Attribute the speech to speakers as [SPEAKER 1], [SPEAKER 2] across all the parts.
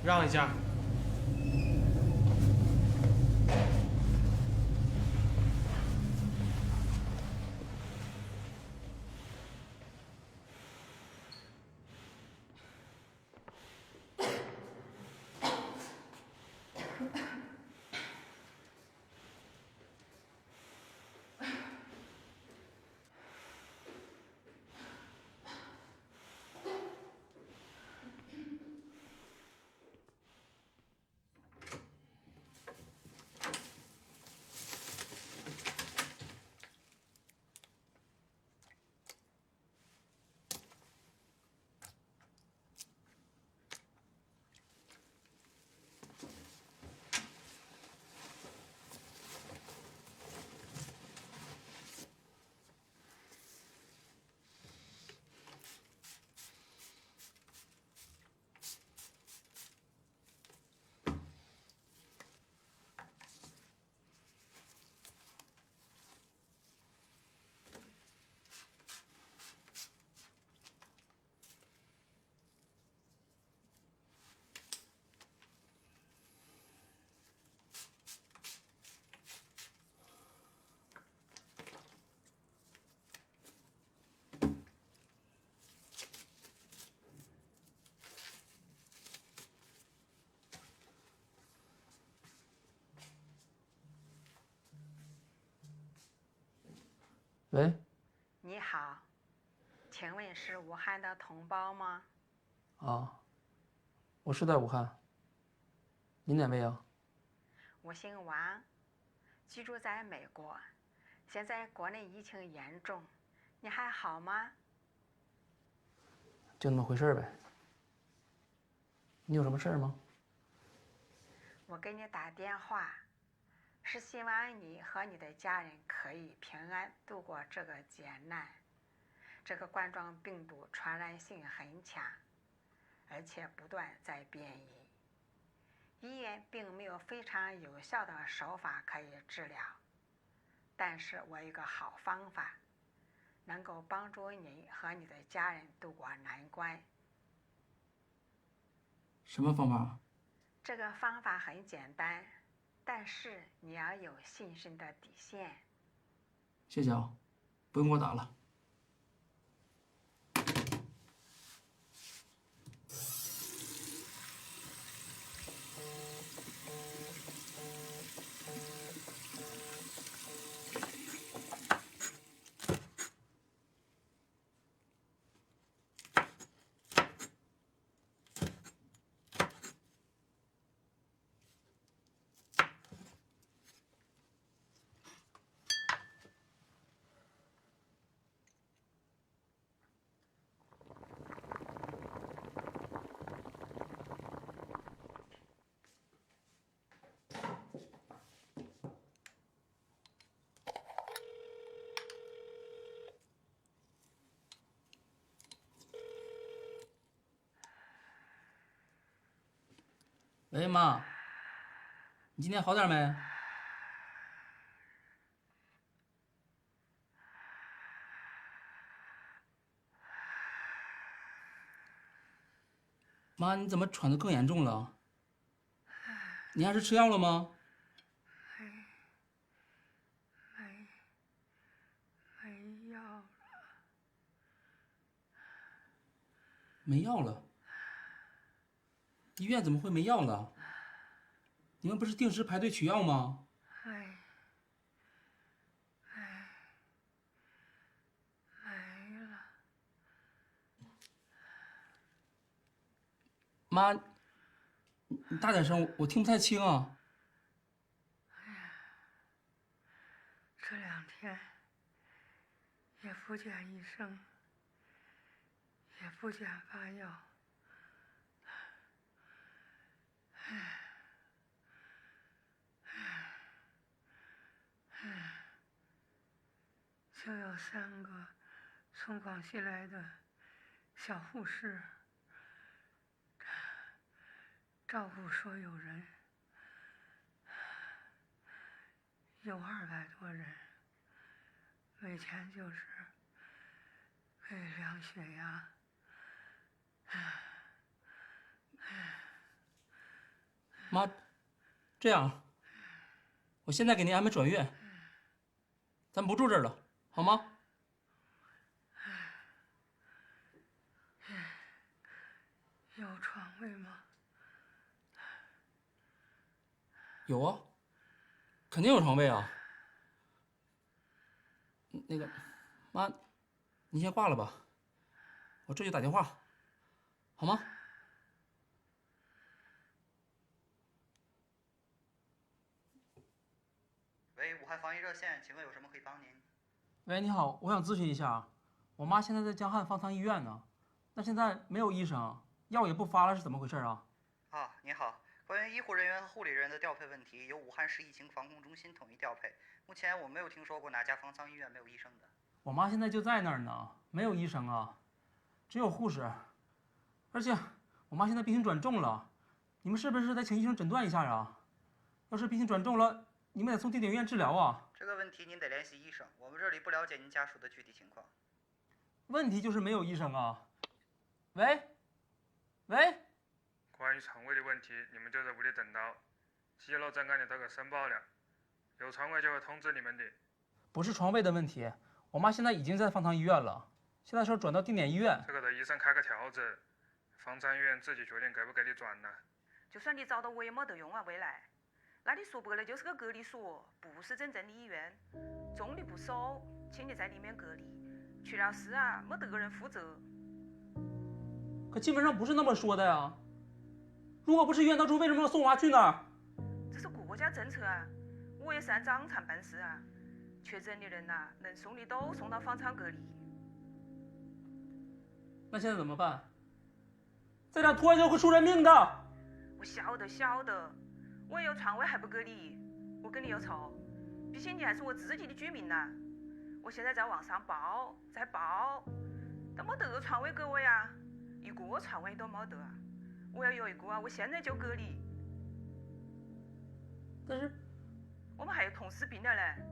[SPEAKER 1] 让一下。
[SPEAKER 2] 喂，
[SPEAKER 3] 你好，请问是武汉的同胞吗？
[SPEAKER 2] 啊，我是在武汉，您哪位啊？
[SPEAKER 3] 我姓王，居住在美国，现在国内疫情严重，你还好吗？
[SPEAKER 2] 就那么回事呗。你有什么事儿吗？
[SPEAKER 3] 我给你打电话，是希望你和你的家人可以平安度过这个艰难。这个冠状病毒传染性很强，而且不断在变异。医院并没有非常有效的手法可以治疗，但是我有个好方法，能够帮助你和你的家人度过难关。
[SPEAKER 2] 什么方法？
[SPEAKER 3] 这个方法很简单，但是你要有信心的底线。
[SPEAKER 2] 谢谢啊，不用给我打了。喂，妈，你今天好点没？妈，你怎么喘得更严重了？你还是吃药了吗？
[SPEAKER 3] 没药了。
[SPEAKER 2] 没药了。医院怎么会没药了？你们不是定时排队取药吗？
[SPEAKER 3] 哎，没了。
[SPEAKER 2] 妈，你大点声，我听不太清啊。
[SPEAKER 3] 这2天也不见医生，也不见发药，就有3个从广西来的小护士照顾所有人，有200多人，每天就是给量血压。
[SPEAKER 2] 妈，这样，我现在给您安排转院，咱不住这儿了，好吗？
[SPEAKER 3] 有床位吗？
[SPEAKER 2] 有啊，肯定有床位啊。那个，妈，您先挂了吧，我这就打电话，好吗？
[SPEAKER 1] 喂，武汉防疫热线，请问有什么可以帮您？
[SPEAKER 2] 喂，你好，我想咨询一下，我妈现在在江汉方舱医院呢，那现在没有医生，药也不发了，是怎么回事啊？
[SPEAKER 1] 您好，关于医护人员和护理人员的调配问题，由武汉市疫情防控中心统一调配。目前我没有听说过哪家方舱医院没有医生的。
[SPEAKER 2] 我妈现在就在那儿呢，没有医生啊，只有护士，而且我妈现在病情转重了，你们是不是得请医生诊断一下啊？要是病情转重了，你们得送定点医院治疗啊。
[SPEAKER 1] 这个问题您得联系医生，我们这里不了解您家属的具体情况。
[SPEAKER 2] 问题就是没有医生啊。喂，喂。
[SPEAKER 4] 关于床位的问题，你们就在屋里等到几楼长赶紧都给申报了，有床位就会通知你们的。
[SPEAKER 2] 不是床位的问题，我妈现在已经在方舱医院了，现在说转到定点医院。
[SPEAKER 4] 这个得医生开个条子，方舱医院自己决定给不给你转呢。
[SPEAKER 3] 就算你找到我也没得用啊，未来。那你说白了就是个隔离所，不是真正的医院。重力不守，请你在里面隔离。去了事啊，没得个人负责。
[SPEAKER 2] 可基本上不是那么说的呀。如果不是医院当初为什么要送我妈去那儿？
[SPEAKER 3] 这是国家政策啊，我也是按掌场办事啊。确诊的人呐，能送的都送到方舱隔离。
[SPEAKER 2] 那现在怎么办？再这样拖下去会出人命的。
[SPEAKER 3] 我晓得，我也有床位还不隔离，我跟你有仇。毕竟你还是我自己的居民呐。我现在在网上报，都没得个床位给我呀，一个床位都没得啊。我要有一个啊，我现在就隔离。
[SPEAKER 2] 但是
[SPEAKER 3] 我们还有同时病了嘞。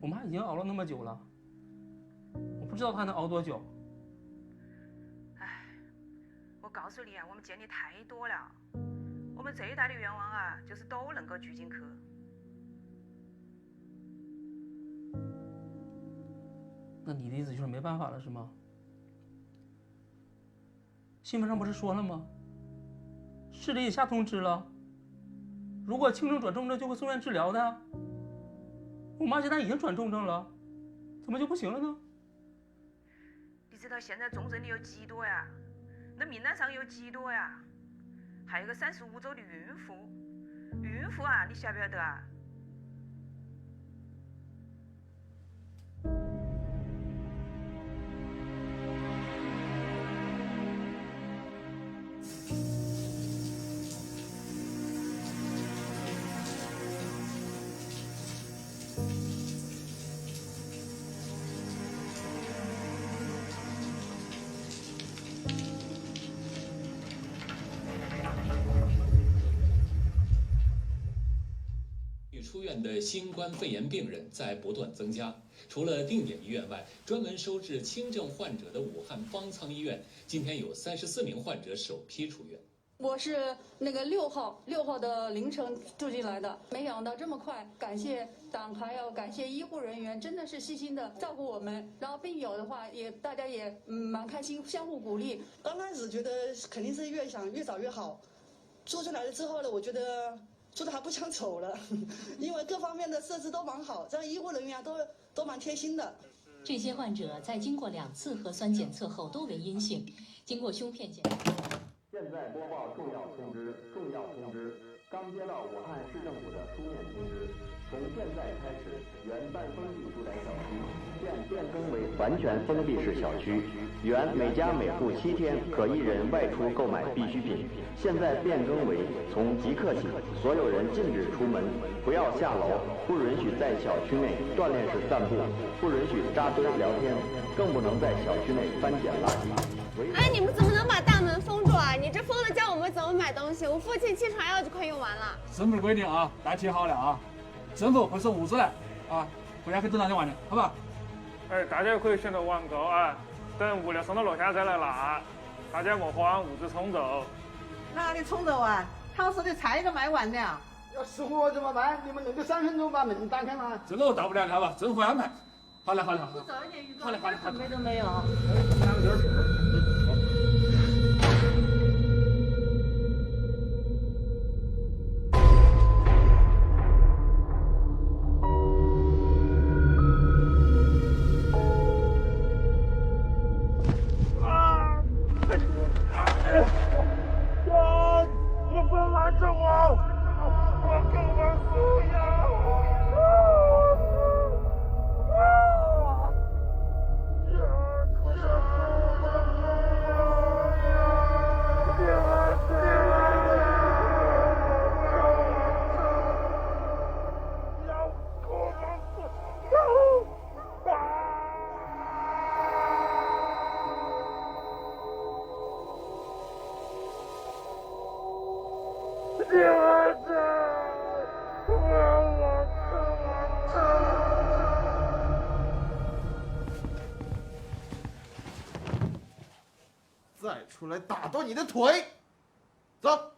[SPEAKER 2] 我妈已经熬了那么久了，我不知道她能熬多久。
[SPEAKER 3] 唉，我告诉你啊，我们见的太多了，我们最大的愿望啊，就是都能够住进去。
[SPEAKER 2] 那你的意思就是没办法了是吗？新闻上不是说了吗？市里也下通知了，如果轻症转重症就会送院治疗的。我妈现在已经转重症了，怎么就不行了呢？
[SPEAKER 3] 你知道现在重症的有几多呀？那名单上有几多呀？还有个35周的孕妇啊，你晓不晓得啊？
[SPEAKER 5] 出院的新冠肺炎病人在不断增加。除了定点医院外，专门收治轻症患者的武汉方舱医院，今天有34名患者首批出院。
[SPEAKER 6] 我是那个6号的凌晨住进来的，没想到这么快。感谢党，还要感谢医护人员，真的是细心的照顾我们。然后病友的话，大家也蛮开心，相互鼓励。
[SPEAKER 7] 刚开始觉得肯定是越想越早越好，住进来了之后呢，我觉得住的还不想走了，因为各方面的设施都蛮好，这样医护人员都蛮贴心的。
[SPEAKER 8] 这些患者在经过2次核酸检测后都为阴性，经过胸片检查。
[SPEAKER 9] 现在播报重要通知！刚接到武汉市政府的书面通知，从现在开始，原半封闭住宅小区变更为完全封闭式小区。原每家每户7天可1人外出购买必需品，现在变更为从即刻起，所有人禁止出门，不要下楼，不允许在小区内锻炼式散步，不允许扎堆聊天，更不能在小区内翻捡垃圾。
[SPEAKER 10] 哎，你们怎么能把大门封住啊？你这封了教我们怎么买东西？我父亲7传药就快用完了。
[SPEAKER 11] 政府规定啊，大家听好了啊，政府会收物资来啊，回家可以等大家完的，好吧？
[SPEAKER 4] 哎，大家可以选择网购啊，等物料送到楼下再来拿。大家莫慌，物资冲走。
[SPEAKER 12] 哪里冲走啊？超市的菜都卖完了。
[SPEAKER 13] 要失火怎么办？你们能够3分钟把门打开吗？
[SPEAKER 11] 这个我到不了，好吧？政府安排。好嘞，好嘞，
[SPEAKER 12] 你早一点预告，
[SPEAKER 11] 好嘞，好嘞，
[SPEAKER 12] 准备都没有。
[SPEAKER 13] 再出来打断你的腿！走。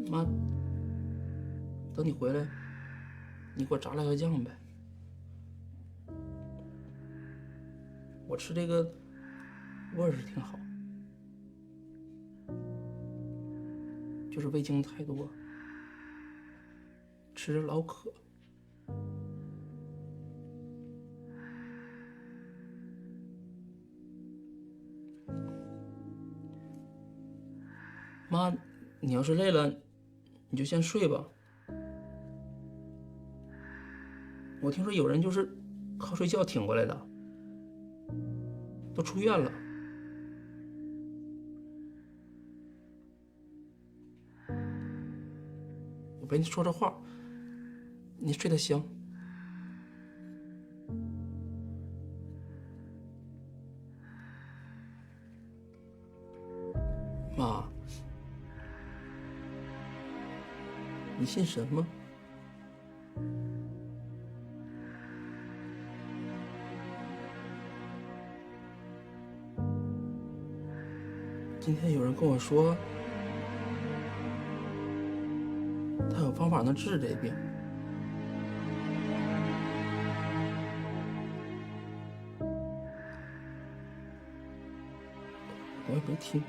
[SPEAKER 2] 妈，等你回来，你给我炸辣椒酱呗。我吃这个味儿是挺好，就是味精太多，吃着老渴。妈，你要是累了，你就先睡吧。我听说有人就是靠睡觉挺过来的，都出院了。我陪你说这话，你睡得香。妈，你信神吗？今天有人跟我说，他有方法能治这病。我也没听。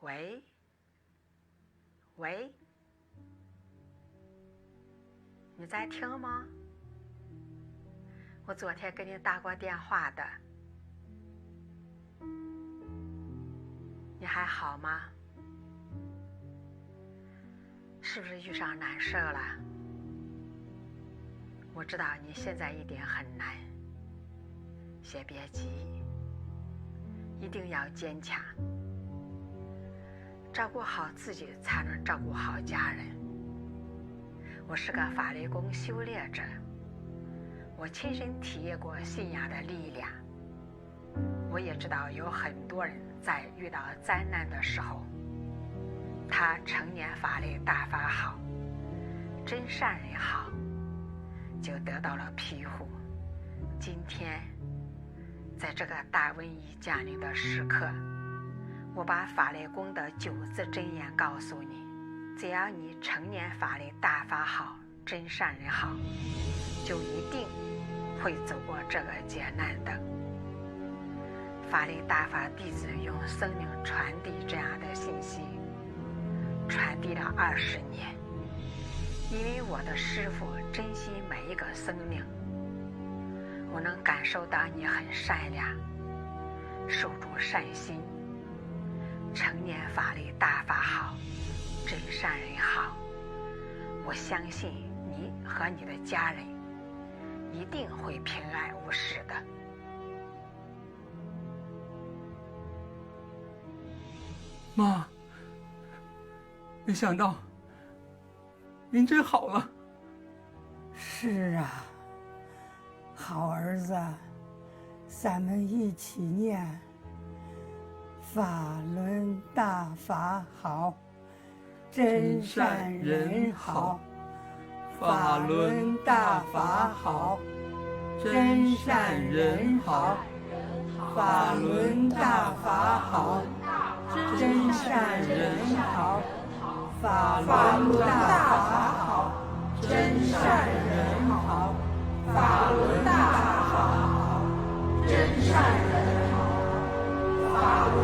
[SPEAKER 3] 喂，喂，你在听吗？我昨天给你打过电话的，你还好吗？是不是遇上难事了？我知道你现在一定很难，先别急，一定要坚强，照顾好自己才能照顾好家人。我是个法轮功修炼者，我亲身体验过信仰的力量。我也知道有很多人在遇到灾难的时候，他成年法力大法好，真善人好，就得到了庇护。今天在这个大瘟疫降临的时刻，我把法轮功的9字真言告诉你，只要你成年法力大法好，真善人好，就一定会走过这个劫难的。法力大法弟子用生命传递这样的信息，传递了20年。因为我的师父珍惜每一个生命，我能感受到你很善良，守住善心，成年法力大法好，真善人好。我相信你和你的家人一定会平安无事的。
[SPEAKER 11] 妈，没想到您真好了。
[SPEAKER 14] 是啊，好儿子，咱们一起念法轮大法好，真善人好。法轮大法好，真善人好。法轮大法好，真善人好。法轮大法好，真善人好。法轮大法好，真善人好。法轮